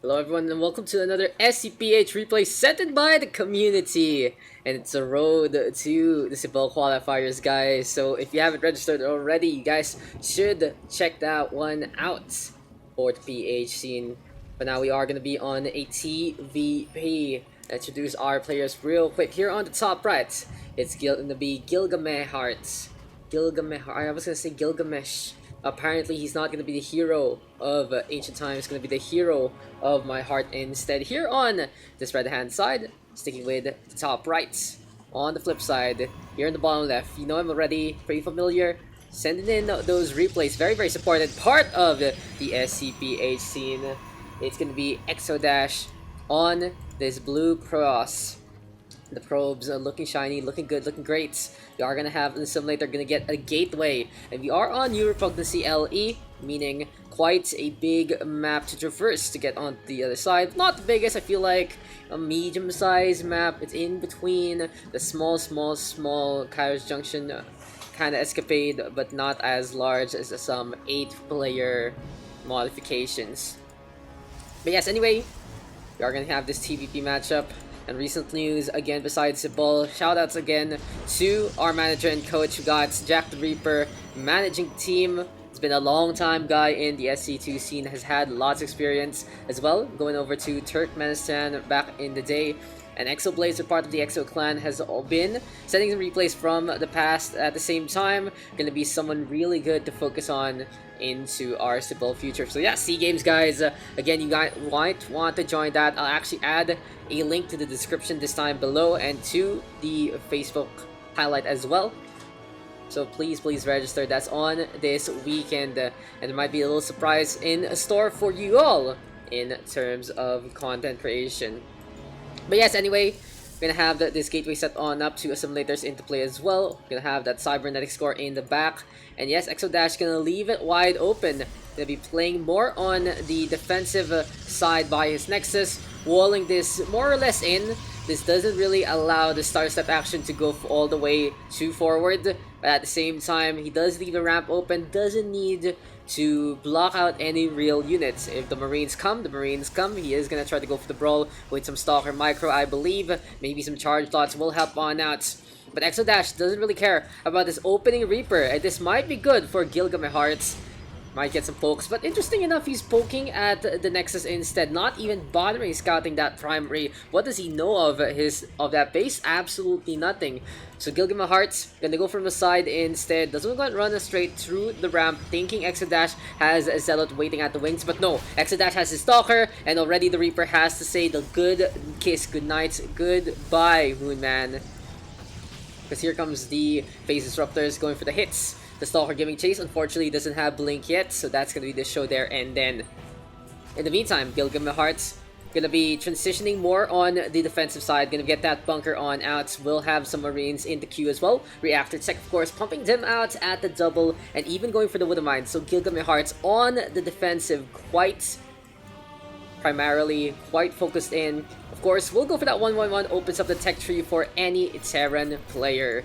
Hello everyone and welcome to another SCPH replay sent by the community. And it's a road to the SIBOL qualifiers, guys. So if you haven't registered already, you guys should check that one out for the PH scene. But now we are going to be on a TVP. Introduce our players real quick. Here on the top right, it's going to be Gilgameheart. I was going to say Gilgamesh. Apparently, he's not going to be the hero of Ancient Times. He's going to be the hero of my heart instead. Here on this right-hand side, sticking with the top right. On the flip side, here in the bottom left, you know him already, pretty familiar. Sending in those replays, very supported part of the SCPH scene. It's going to be eXoDaSh on this blue cross. The probes are looking shiny, looking good, looking great. We are going to have in the simulator, going to get a gateway. And we are on Europugnacy LE, meaning quite a big map to traverse to get on the other side. Not the biggest, I feel like a medium-sized map. It's in between the small Kairos Junction kind of escapade, but not as large as some 8-player modifications. But yes, anyway, we are going to have this TVP matchup. And recent news, again, besides SIBOL, shoutouts again to our manager and coach who got Jack the Reaper managing the team. It's been a long time guy in the SC2 scene, has had lots of experience as well, going over to Turkmenistan back in the day. And EXOBlazer, part of the EXO clan, has all been sending some replays from the past. At the same time, going to be someone really good to focus on into our SIBOL future. So yeah, SEA Games, guys. Again, you guys might want to join that. I'll actually add a link to the description this time below and to the Facebook highlight as well. So please register. That's on this weekend, and there might be a little surprise in store for you all in terms of content creation. But yes, anyway, we're gonna have this gateway set on up to simulators into play as well. We're gonna have that cybernetic score in the back. And yes, eXoDaSh gonna leave it wide open. Gonna be playing more on the defensive side by his Nexus, walling this more or less in. This doesn't really allow the star step action to go all the way to forward. But at the same time, he does leave the ramp open, doesn't need to block out any real units. If the Marines come, the Marines come. He is going to try to go for the brawl with some Stalker Micro, I believe. Maybe some charge dots will help on out. But eXoDaSh doesn't really care about this opening Reaper, and this might be good for Gilgameheart. Might get some pokes, but interesting enough, he's poking at the Nexus instead, not even bothering scouting that primary. What does he know of that base? Absolutely nothing. So Gilgameheart's gonna go from the side instead. Doesn't want to run straight through the ramp, thinking eXoDaSh has a Zealot waiting at the wings, but no, eXoDaSh has his Stalker, and already the Reaper has to say the good kiss, good night, goodbye, Moonman. Because here comes the Phase Disruptors going for the hits. The Stalker giving chase, unfortunately doesn't have Blink yet, so that's gonna be the show there and then. In the meantime, Gilgameheart's gonna be transitioning more on the defensive side, gonna get that bunker on out. We'll have some Marines in the queue as well. Reactor Tech, of course, pumping them out at the double and even going for the Wood of Mine. So Gilgameheart's on the defensive quite focused in. Of course, we'll go for that 1-1-1, opens up the tech tree for any Terran player.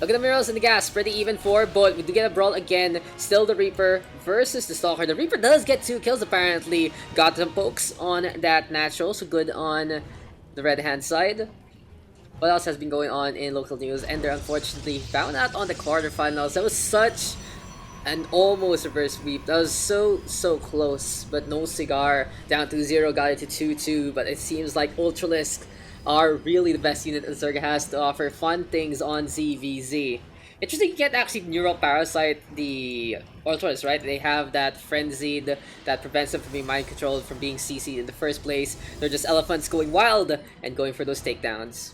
Look at the mirrors and the gas, pretty even for, but we do get a brawl again. Still the Reaper versus the Stalker. The Reaper does get 2 kills apparently. Got some pokes on that natural, so good on the red hand side. What else has been going on in local news? Ender unfortunately found out on the quarterfinals. That was such an almost reverse sweep. That was so close, but no cigar. Down to 0, got it to 2-2, but it seems like Ultralisk are really the best unit Zerga has to offer. Fun things on ZVZ. Interesting, you get actually Neural Parasite the Ultras, right? They have that Frenzied that prevents them from being mind controlled, from being CC'd in the first place. They're just elephants going wild and going for those takedowns.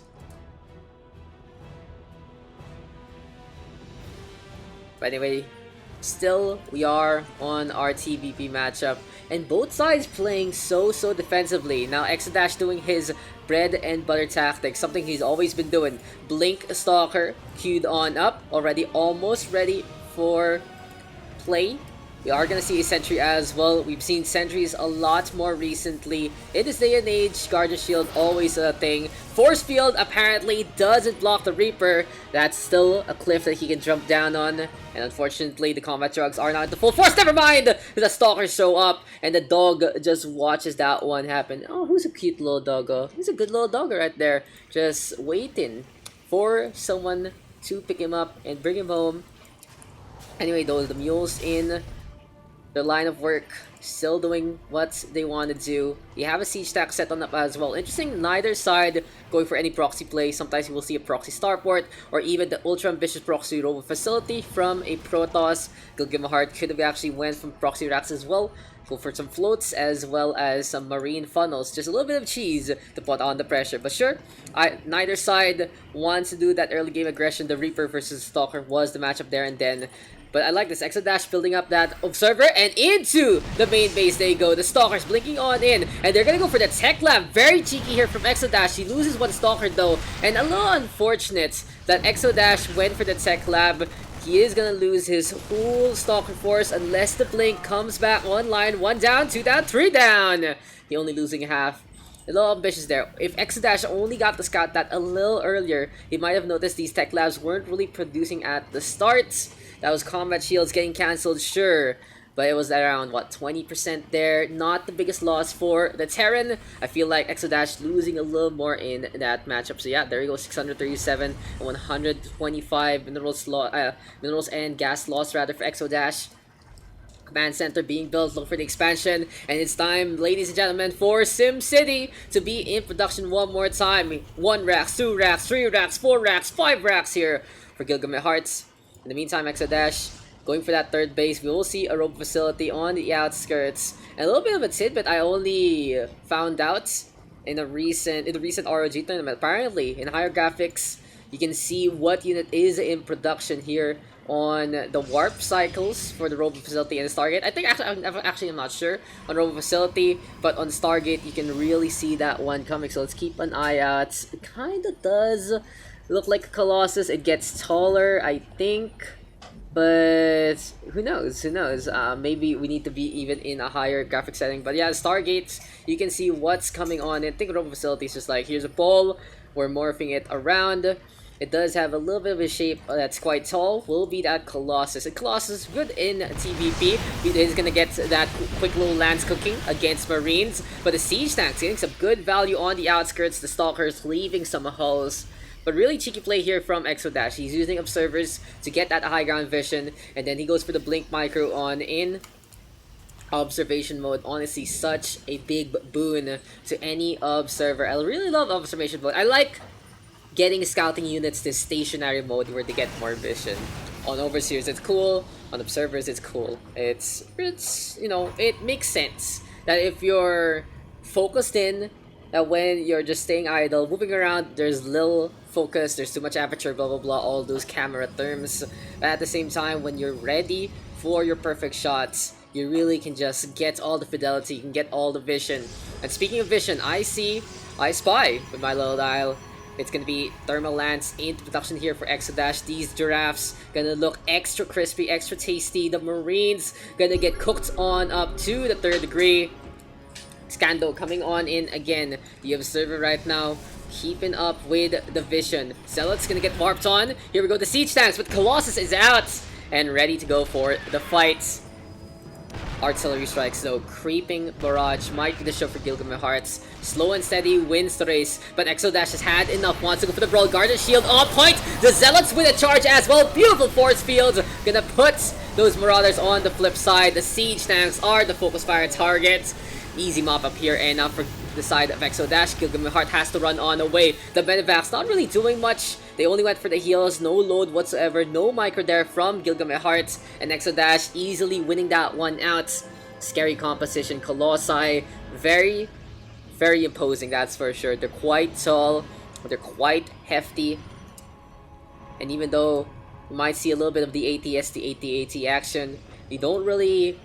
But anyway, still we are on our TVP matchup, and both sides playing so defensively. Now eXoDaSh doing his bread and butter tactics, something he's always been doing. Blink Stalker queued on up, already almost ready for play. We are gonna see a sentry as well. We've seen sentries a lot more recently. In this day and age, Guardian Shield always a thing. Force Field apparently doesn't block the Reaper. That's still a cliff that he can jump down on. And unfortunately, the combat drugs are not at the full force. Never mind! The stalkers show up, and the dog just watches that one happen. Oh, who's a cute little doggo? He's a good little doggo right there. Just waiting for someone to pick him up and bring him home. Anyway, those the mules in their line of work, still doing what they want to do. You have a siege stack set on up as well. Interesting, neither side going for any proxy play. Sometimes you will see a proxy starport or even the ultra ambitious proxy robot facility from a Protoss. Gilgameheart could have actually went from proxy racks as well. Go for some floats as well as some marine funnels. Just a little bit of cheese to put on the pressure. But sure, neither side wants to do that early game aggression. The Reaper versus Stalker was the matchup there and then. But I like this eXoDaSh building up that observer, and into the main base they go. The Stalkers blinking on in, and they're gonna go for the tech lab. Very cheeky here from eXoDaSh. He loses one Stalker though, and a little unfortunate that eXoDaSh went for the tech lab. He is gonna lose his whole Stalker force unless the blink comes back online. 1 down, 2 down, 3 down. He only losing half. A little ambitious there. If eXoDaSh only got the scout that a little earlier, he might have noticed these tech labs weren't really producing at the start. That was combat shields getting cancelled, sure. But it was around, what, 20% there. Not the biggest loss for the Terran. I feel like eXoDaSh losing a little more in that matchup. So yeah, there you go, 637 and 125 minerals and gas loss rather for eXoDaSh. Command center being built, look for the expansion, and it's time, ladies and gentlemen, for SimCity to be in production one more time. 1 racks, 2 racks, 3 racks, 4 racks, 5 racks here for Gilgameheart. In the meantime, eXoDaSh going for that third base. We will see a rope facility on the outskirts. And a little bit of a tidbit I only found out in the recent ROG tournament. Apparently, in higher graphics, you can see what unit is in production here on the warp cycles for the robot facility and the Stargate. I think I'm not sure on robot facility, but on Stargate you can really see that one coming. So let's keep an eye out. It kind of does look like a Colossus. It gets taller, I think, but who knows? Who knows? Maybe we need to be even in a higher graphic setting. But yeah, Stargates, you can see what's coming on. And I think robot facility is just like, here's a pole, we're morphing it around. It does have a little bit of a shape that's quite tall. Will be that Colossus. And Colossus good in TVP. He's gonna get that quick little lance cooking against Marines. But the siege tanks getting some good value on the outskirts. The Stalkers leaving some hulls. But really cheeky play here from eXoDaSh. He's using observers to get that high ground vision. And then he goes for the blink micro on in observation mode. Honestly, such a big boon to any observer. I really love observation mode. I like getting scouting units to stationary mode where they get more vision. On overseers it's cool, on observers it's cool. It's you know, it makes sense that if you're focused in, that when you're just staying idle, moving around, there's little focus, there's too much aperture, blah blah blah, all those camera terms. But at the same time, when you're ready for your perfect shots, you really can just get all the fidelity, you can get all the vision. And speaking of vision, I spy with my little dial. It's gonna be thermal lance into production here for eXoDaSh. These giraffes gonna look extra crispy, extra tasty. The Marines gonna get cooked on up to the 3rd degree. Scando coming on in again. The observer right now keeping up with the vision. Zealot's gonna get warped on. Here we go, the siege tanks, but Colossus is out and ready to go for the fight. Artillery strikes though, creeping barrage might be the show for Gilgameheart. Slow and steady wins the race, but eXoDaSh has had enough, wants to go for the brawl. Guardian shield on point, the Zealots with a charge as well. Beautiful force field, gonna put those Marauders on the flip side. The siege tanks are the focus fire target. Easy mop up here, and now for the side of eXoDaSh, Gilgameheart has to run on away. The Medivacs not really doing much. They only went for the heals, no load whatsoever, no micro there from Gilgameheart, and eXoDaSh easily winning that one out. Scary composition, Colossi, very, very imposing, that's for sure. They're quite tall, they're quite hefty, and even though you might see a little bit of the ATST, AT-AT action, you don't really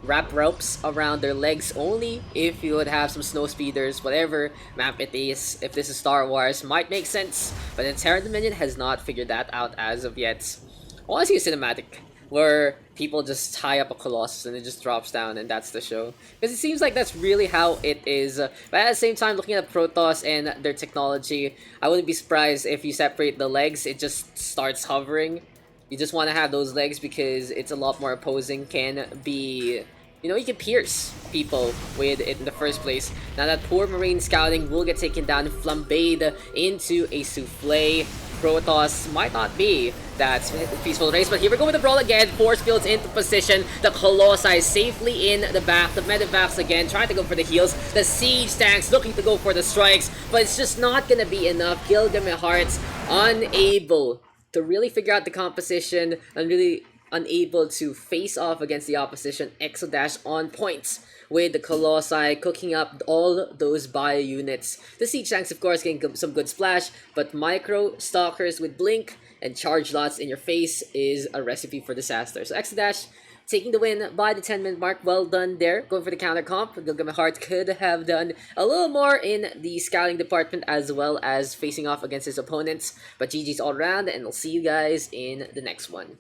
wrap ropes around their legs, only if you would have some snow speeders, whatever map it is. If this is Star Wars, might make sense, but the Terran Dominion has not figured that out as of yet. I want to see a cinematic where people just tie up a Colossus and it just drops down, and that's the show. Because it seems like that's really how it is. But at the same time, looking at Protoss and their technology, I wouldn't be surprised if you separate the legs, it just starts hovering. You just want to have those legs because it's a lot more opposing, can be... You know, you can pierce people with it in the first place. Now that poor Marine scouting will get taken down, flambéed into a souffle. Protoss might not be that peaceful race, but here we go with the brawl again. Force fields into position. The Colossi safely in the back. The medevacs again trying to go for the heals. The siege tanks looking to go for the strikes, but it's just not gonna be enough. Gilgameheart unable to really figure out the composition and really unable to face off against the opposition. eXoDaSh on points with the Colossi cooking up all those bio units. The siege tanks, of course, getting some good splash, but micro stalkers with blink and charge lots in your face is a recipe for disaster. So eXoDaSh taking the win by the 10-minute mark. Well done there. Going for the counter comp. Gilgameheart could have done a little more in the scouting department as well as facing off against his opponents. But GG's all around, and I'll see you guys in the next one.